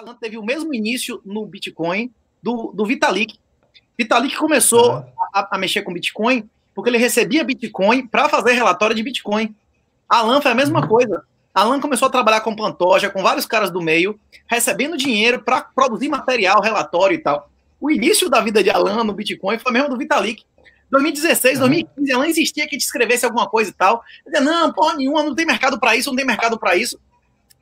Alan teve o mesmo início no Bitcoin do Vitalik. Vitalik começou a mexer com Bitcoin porque ele recebia Bitcoin para fazer relatório de Bitcoin. Alan foi a mesma coisa. Alan começou a trabalhar com Pantoja, com vários caras do meio, recebendo dinheiro para produzir material, relatório e tal. O início da vida de Alan no Bitcoin foi mesmo do Vitalik. 2016, 2015, Alan insistia que a gente escrevesse alguma coisa e tal. Ele dizia, não, porra nenhuma, não tem mercado para isso, não tem mercado para isso.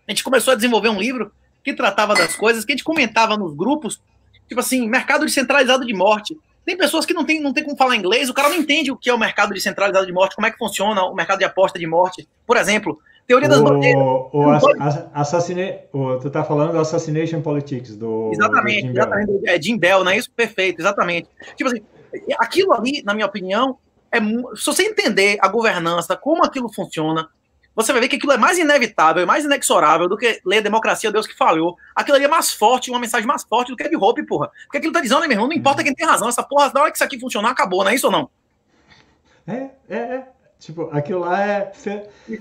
A gente começou a desenvolver um livro que tratava das coisas, que a gente comentava nos grupos, tipo assim, mercado descentralizado de morte. Tem pessoas que não tem como falar inglês, o cara não entende o que é o mercado descentralizado de morte, como é que funciona o mercado de aposta de morte. Por exemplo, teoria das bandeiras. Tu tá falando do Assassination Politics, do Exatamente, Jim Bell. Exatamente, é Jim Bell, não é isso? Perfeito, exatamente. Tipo assim, aquilo ali, na minha opinião, se você entender a governança, como aquilo funciona, você vai ver que aquilo é mais inevitável, mais inexorável do que ler Democracia, Deus que falhou. Aquilo ali é mais forte, uma mensagem mais forte do que a de Hope, porra. Porque aquilo tá dizendo, né, meu irmão, não importa quem tem razão, essa porra, na hora que isso aqui funcionar, acabou, não é isso ou não? Tipo, aquilo lá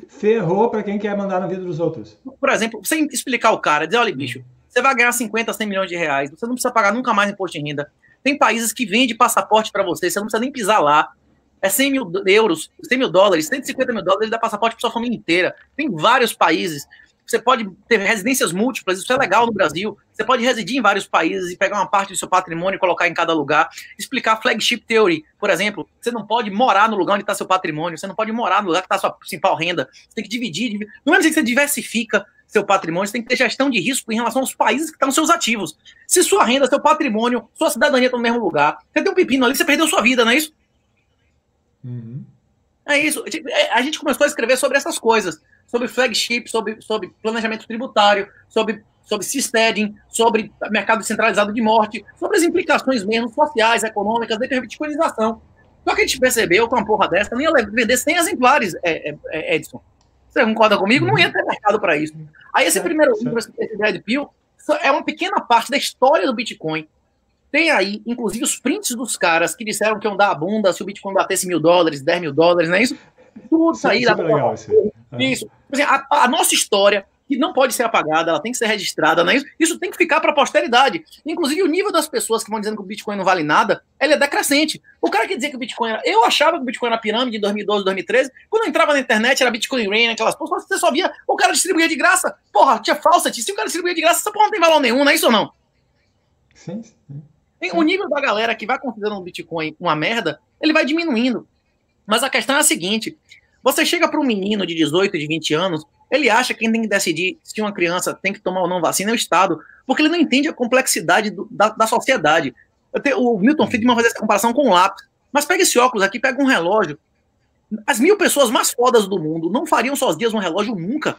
ferrou pra quem quer mandar na vida dos outros. Por exemplo, você explicar ao cara, dizer, olha, bicho, você vai ganhar 50, 100 milhões de reais, você não precisa pagar nunca mais imposto de renda. Tem países que vendem passaporte pra você não precisa nem pisar lá. É 100 mil euros, 100 mil dólares, 150 mil dólares, ele dá passaporte para sua família inteira. Tem vários países. Você pode ter residências múltiplas, isso é legal no Brasil. Você pode residir em vários países e pegar uma parte do seu patrimônio e colocar em cada lugar. Explicar flagship theory, por exemplo. Você não pode morar no lugar onde está seu patrimônio, você não pode morar no lugar que está sua principal renda. Você tem que dividir. No mesmo que você diversifica seu patrimônio, você tem que ter gestão de risco em relação aos países que estão nos seus ativos. Se sua renda, seu patrimônio, sua cidadania estão no mesmo lugar, você tem um pepino ali, você perdeu sua vida, não é isso? É isso. A gente começou a escrever sobre essas coisas, sobre flagship, sobre planejamento tributário, sobre seasteading, sobre mercado descentralizado de morte, sobre as implicações mesmo sociais, econômicas, da bitcoinização. Só que a gente percebeu que uma porra dessa nem ia vender 100 exemplares, Edson. Você concorda comigo? Não ia ter mercado para isso. Aí esse primeiro livro, esse Red Pill, é uma pequena parte da história do Bitcoin. Tem aí, inclusive, os prints dos caras que disseram que iam dar a bunda se o Bitcoin batesse 1.000 dólares, 10 mil dólares, não é isso? Tudo isso aí. Legal, isso. A nossa história, que não pode ser apagada, ela tem que ser registrada, não é isso? Isso tem que ficar para a posteridade. Inclusive, o nível das pessoas que vão dizendo que o Bitcoin não vale nada, ele é decrescente. O cara que dizia que o Bitcoin era... Eu achava que o Bitcoin era pirâmide em 2012, 2013. Quando eu entrava na internet, era Bitcoin Rain, aquelas porras, você só via o cara distribuir de graça. Porra, tinha falsa. Se o cara distribuir de graça, essa porra não tem valor nenhum, não é isso ou não? Sim. O nível da galera que vai considerando o Bitcoin uma merda, ele vai diminuindo. Mas a questão é a seguinte, você chega para um menino de 18, de 20 anos, ele acha que quem tem que decidir se uma criança tem que tomar ou não vacina é o Estado, porque ele não entende a complexidade da sociedade. O Milton Friedman faz essa comparação com um lápis. Mas pega esse óculos aqui, pega um relógio. As 1000 pessoas mais fodas do mundo não fariam sozinhas um relógio nunca.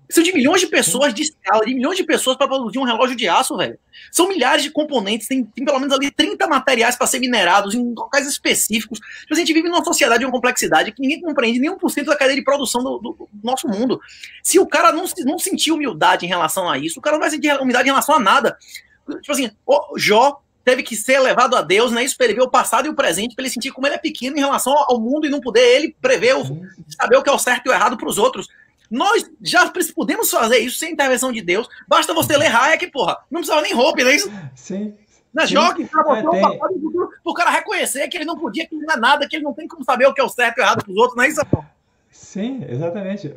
São de milhões de pessoas de escala, de milhões de pessoas para produzir um relógio de aço, velho. São milhares de componentes, tem pelo menos ali 30 materiais para ser minerados em locais específicos. A gente vive numa sociedade de uma complexidade que ninguém compreende nem 1% da cadeia de produção do nosso mundo. Se o cara não sentir humildade em relação a isso, o cara não vai sentir humildade em relação a nada. Tipo assim, o Jó teve que ser elevado a Deus, né? Isso para ele ver o passado e o presente, para ele sentir como ele é pequeno em relação ao mundo e não poder ele prever, saber o que é o certo e o errado para os outros. Nós já podemos fazer isso sem intervenção de Deus. Basta você ler Hayek, porra. Não precisava nem roupa, não é isso? Sim. Jogue para você o passado e o futuro, pro cara reconhecer que ele não podia, que não é nada, que ele não tem como saber o que é o certo e o errado pros outros, não é isso? Sim, exatamente.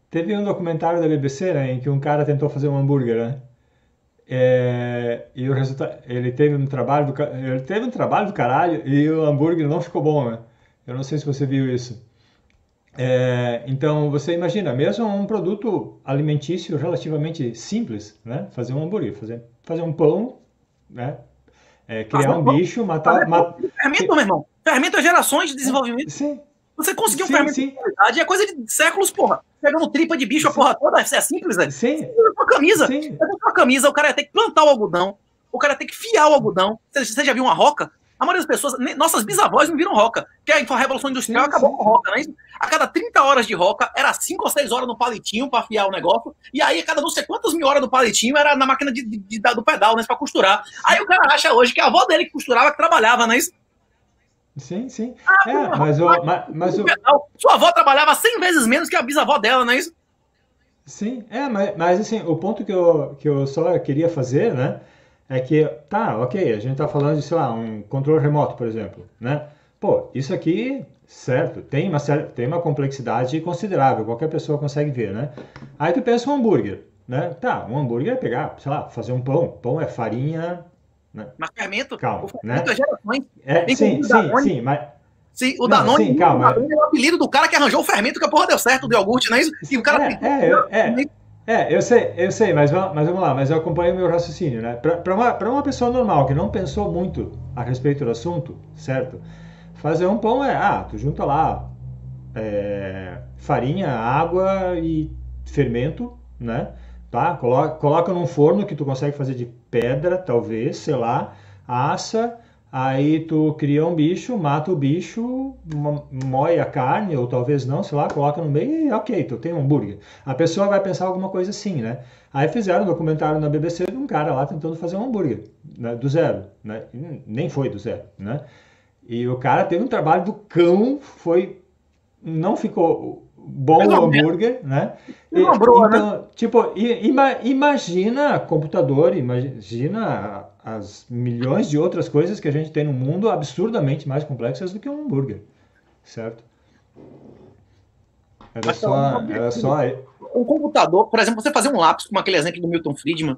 Teve um documentário da BBC, né, em que um cara tentou fazer um hambúrguer, né? E o resultado, ele teve um trabalho do caralho e o hambúrguer não ficou bom, né? Eu não sei se você viu isso. Então, você imagina, mesmo um produto alimentício relativamente simples, né? Fazer um hambúrguer, fazer um pão, né? Criar um bicho, matar... Fermento, meu irmão. Fermento é gerações de desenvolvimento. Sim. Você conseguiu um fermento de qualidade, é coisa de séculos, porra. Pegando tripa de bicho, a porra toda, isso é simples, velho. Sim. Uma camisa. Uma camisa, o cara ia ter que plantar o algodão, o cara ia ter que fiar o algodão. Você já viu uma roca? A maioria das pessoas, nossas bisavós não viram roca, porque a Revolução Industrial acabou com roca, não é isso? A cada 30 horas de roca, era 5 ou 6 horas no palitinho para afiar o negócio, e aí a cada não sei quantas mil horas no palitinho era na máquina do pedal, né, para costurar. Aí o cara acha hoje que a avó dele que costurava, que trabalhava, não é isso? Sim. Sua avó trabalhava 100 vezes menos que a bisavó dela, não é isso? Sim, mas assim, o ponto que eu só queria fazer, né, é que, tá, ok, a gente tá falando de, sei lá, um controle remoto, por exemplo, né? Pô, isso aqui, certo, tem uma complexidade considerável, qualquer pessoa consegue ver, né? Aí tu pensa um hambúrguer, né? Tá, um hambúrguer é pegar, sei lá, fazer um pão. Pão é farinha, né? Mas fermento, o Calma, fermento é né? gerações. Sim, Inclusive o sim, Danone, sim, mas... sim, o Não, Danone, sim, o calma. Danone é o apelido do cara que arranjou o fermento que a porra deu certo do iogurte, não é isso? E o É, cara tentou. eu sei, mas vamos lá, mas eu acompanho o meu raciocínio, né? Para uma pessoa normal que não pensou muito a respeito do assunto, certo? Fazer um pão tu junta lá farinha, água e fermento, né? Tá? Coloca num forno que tu consegue fazer de pedra, talvez, sei lá, assa, aí tu cria um bicho, mata o bicho, moe a carne, ou talvez não, sei lá, coloca no meio e ok, tu tem um hambúrguer. A pessoa vai pensar alguma coisa assim, né? Aí fizeram um documentário na BBC de um cara lá tentando fazer um hambúrguer, né? Do zero, né? Nem foi do zero, né? E o cara teve um trabalho do cão, não ficou bom Fez o uma merda, hambúrguer, né? fez uma broa, né? Então, tipo, imagina computador, imagina as milhões de outras coisas que a gente tem no mundo absurdamente mais complexas do que um hambúrguer, certo? Era Mas pelo menos só, era objetivo. só, Um computador, por exemplo, você fazer um lápis, como aquele exemplo do Milton Friedman,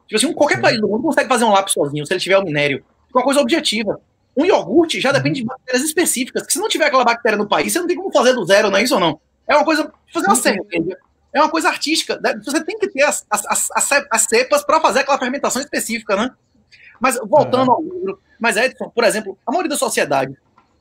tipo assim, qualquer país sim. do mundo consegue fazer um lápis sozinho, se ele tiver o minério. Uma coisa objetiva. Um iogurte já depende de Uhum. bactérias específicas, que se não tiver aquela bactéria no país, você não tem como fazer do zero, não é isso ou não? É uma coisa, fazer uma Sim, sim. cerveja, é uma coisa artística, né? Você tem que ter as cepas para fazer aquela fermentação específica, né? Mas voltando Aham. ao livro, mas Edson, por exemplo, a maioria da sociedade,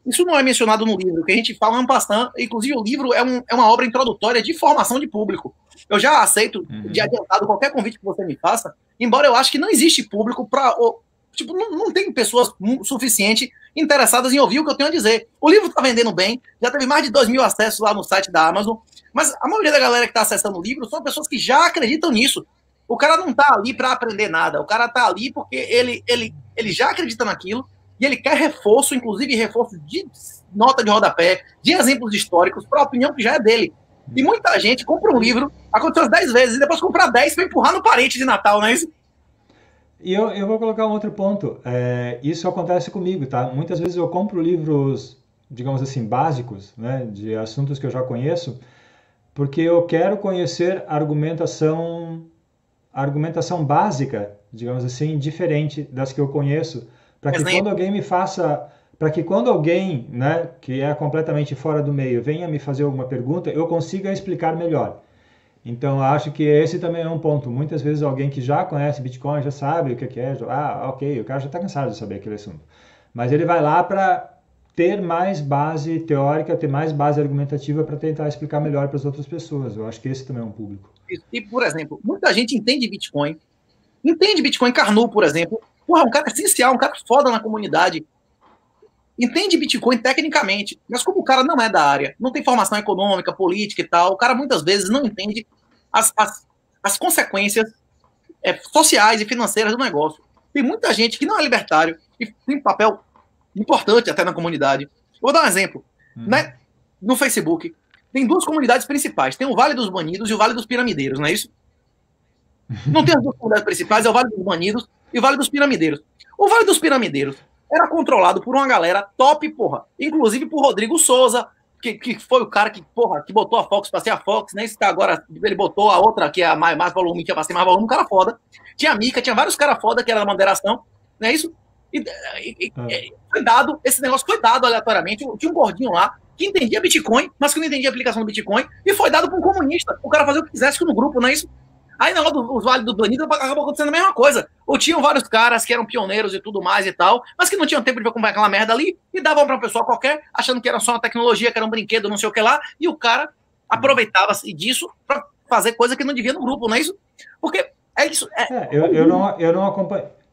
isso não é mencionado no livro, que a gente fala um bastante, inclusive o livro é uma obra introdutória de formação de público. Eu já aceito de Uhum. adiantado qualquer convite que você me faça, embora eu ache que não existe público para. Tipo, não tem pessoas suficiente interessadas em ouvir o que eu tenho a dizer. O livro está vendendo bem, já teve mais de 2.000 acessos lá no site da Amazon, mas a maioria da galera que está acessando o livro são pessoas que já acreditam nisso. O cara não está ali para aprender nada, o cara está ali porque ele já acredita naquilo e ele quer reforço, inclusive reforço de nota de rodapé, de exemplos históricos, para a opinião que já é dele. E muita gente compra um E, livro, aconteceu 10 vezes, e depois compra 10 para empurrar no parente de Natal, não é isso? eu vou colocar um outro ponto. Isso acontece comigo, tá? Muitas vezes eu compro livros, digamos assim, básicos, né, de assuntos que eu já conheço, porque eu quero conhecer argumentação básica, digamos assim, diferente das que eu conheço, para que quando Exemplo, alguém me faça, para que quando alguém, né, que é completamente fora do meio, venha me fazer alguma pergunta, eu consiga explicar melhor. Então, acho que esse também é um ponto. Muitas vezes alguém que já conhece Bitcoin, já sabe o que é, ok, o cara já está cansado de saber aquele assunto. Mas ele vai lá para ter mais base teórica, ter mais base argumentativa para tentar explicar melhor para as outras pessoas. Eu acho que esse também é um público. e, por exemplo, muita gente entende Bitcoin, Carnu, por exemplo, porra, um cara essencial, um cara foda na comunidade, entende Bitcoin tecnicamente, mas como o cara não é da área, não tem formação econômica, política e tal, o cara muitas vezes não entende as, as, as consequências sociais e financeiras do negócio. Tem muita gente que não é libertário e tem papel importante até na comunidade. Vou dar um exemplo. Uhum. Né? No Facebook, tem duas comunidades principais. Tem o Vale dos Banidos e o Vale dos Piramideiros, não é isso? Não tem as duas comunidades principais, é o Vale dos Banidos e o Vale dos Piramideiros. O Vale dos Piramideiros era controlado por uma galera top, porra. Inclusive por Rodrigo Souza, que foi o cara que, porra, que botou a Fox pra ser a Fox, né? Agora ele botou a outra, que é a mais volume, que é pra ser mais volume, um cara foda. Tinha a Mica, tinha vários caras foda que era da moderação, não é isso? Foi dado, esse negócio foi dado aleatoriamente. Tinha um gordinho lá que entendia Bitcoin, mas que não entendia a aplicação do Bitcoin, e foi dado para um comunista. O cara fazia o que quisesse no grupo, não é isso? Aí na hora dos Vale do Banido acabou acontecendo a mesma coisa. Ou tinham vários caras que eram pioneiros e tudo mais e tal, mas que não tinham tempo de acompanhar aquela merda ali e davam para uma pessoa qualquer, achando que era só uma tecnologia, que era um brinquedo, não sei o que lá, e o cara aproveitava-se disso para fazer coisa que não devia no grupo, não é isso? Porque é isso.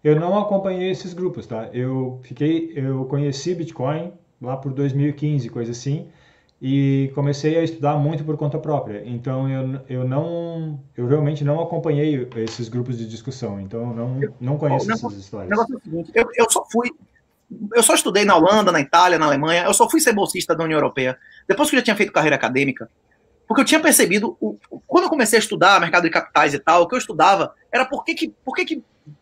Eu não acompanhei esses grupos, tá? Eu conheci Bitcoin lá por 2015, coisa assim, e comecei a estudar muito por conta própria. Então eu realmente não acompanhei esses grupos de discussão. Então eu não O conheço essas negócio, o histórias. negócio é o seguinte: eu só estudei na Holanda, na Itália, na Alemanha, eu só fui ser bolsista da União Europeia. Depois que eu já tinha feito carreira acadêmica, Porque eu tinha percebido, quando eu comecei a estudar mercado de capitais e tal, o que eu estudava era por que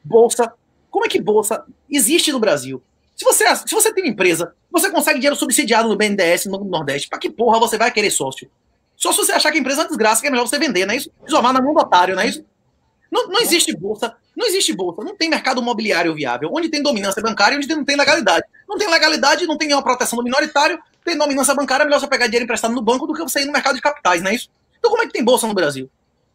bolsa, como é que bolsa existe no Brasil? Se você tem uma empresa, você consegue dinheiro subsidiado no BNDES, no Nordeste, pra que porra você vai querer sócio? Só se você achar que a empresa é uma desgraça, que é melhor você vender, não é isso? Isolar na mão do otário, não é isso? Não existe bolsa, não tem mercado imobiliário viável. Onde tem dominância bancária, onde não tem legalidade. Não tem legalidade, não tem nenhuma proteção do minoritário, tem dominância bancária, é melhor você pegar dinheiro emprestado no banco do que você ir no mercado de capitais, não é isso? Então como é que tem bolsa no Brasil?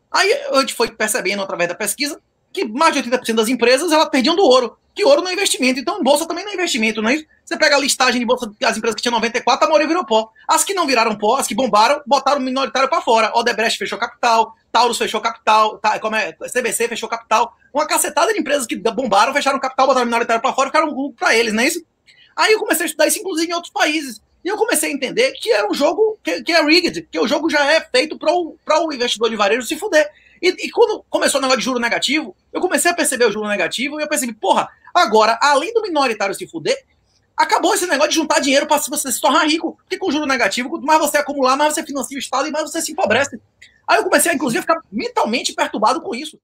Aí a gente foi percebendo através da pesquisa que mais de 80% das empresas elas perdiam do ouro, que ouro não é investimento. Então bolsa também não é investimento, não é isso? Você pega a listagem de bolsa das empresas que tinham 94, a maioria virou pó. As que não viraram pó, as que bombaram, botaram o minoritário para fora. Odebrecht fechou capital, Taurus fechou capital, CBC fechou capital. Uma cacetada de empresas que bombaram, fecharam capital, botaram o minoritário para fora e ficaram um lucro para eles, não é isso? Aí eu comecei a estudar isso, inclusive, em outros países. E eu comecei a entender que é um jogo que é rigged, que o jogo já é feito para o investidor de varejo se fuder. E quando começou o negócio de juro negativo, eu comecei a perceber o juro negativo e eu percebi, porra, agora, além do minoritário se fuder, acabou esse negócio de juntar dinheiro para você se tornar rico. Porque com juro negativo, quanto mais você acumular, mais você financia o Estado e mais você se empobrece. Aí eu comecei, inclusive, a ficar mentalmente perturbado com isso.